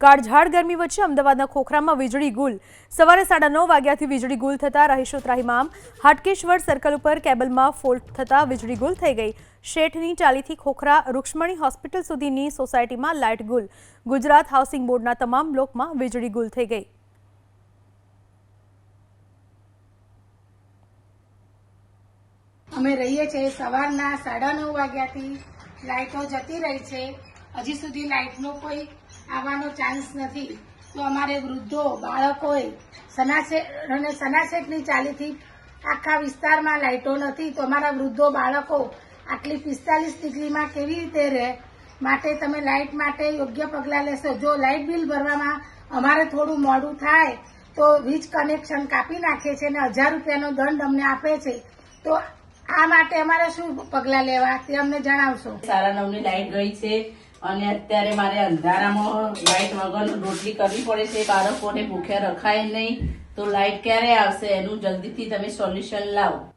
કાળઝાળ ગરમી વચ્ચે અમદાવાદના ખોખરામાં વીજળી ગુલ। સવારે 9:30 વાગ્યાથી વીજળી ગુલ થતા રહીશો ત્રાહિમામ। હાટકેશ્વર સર્કલ ઉપર કેબલમાં ફોલ્ટ થતા વીજળી ગુલ થઈ ગઈ। શેઠની ચાલીથી ખોખરા રૂક્ષ્મણી હોસ્પિટલ સુધીની સોસાયટીમાં લાઇટ ગુલ। ગુજરાત હાઉસિંગ બોર્ડના તમામ બ્લોકમાં વીજળી ગુલ થઈ ગઈ। અમે રહીએ છીએ સવારના 9:30 વાગ્યાથી લાઇટો જતી રહી છે। હજી સુધી લાઇટનો કોઈ આવવાનો ચાન્સ નથી। તો અમારે વૃદ્ધો બાળકોએ સનાસેટની ચાલીથી આખા વિસ્તારમાં લાઇટો નથી। તો અમારા વૃદ્ધો બાળકો આટલી 45 ડિગ્રીમાં કેવી રીતે રહે, માટે તમે લાઇટ માટે યોગ્ય પગલાં લેશો। જો લાઇટ બિલ ભરવામાં અમારે થોડું મોડું થાય તો વીજ કનેક્શન કાપી નાખે છે અને 1000 રૂપિયાનો દંડ અમને આપે છે। તો આ માટે અમારે શું પગલાં લેવા તે અમને જણાવશો। 9:30 ની લાઇટ ગઈ છે અને અત્યારે મારે અંધારામાં લાઇટ વગર રોટલી કરવી પડે છે। બાળકોને ભૂખ્યા રખાય નહીં, તો લાઇટ ક્યારે આવશે એનું જલ્દીથી તમે સોલ્યુશન લાવો।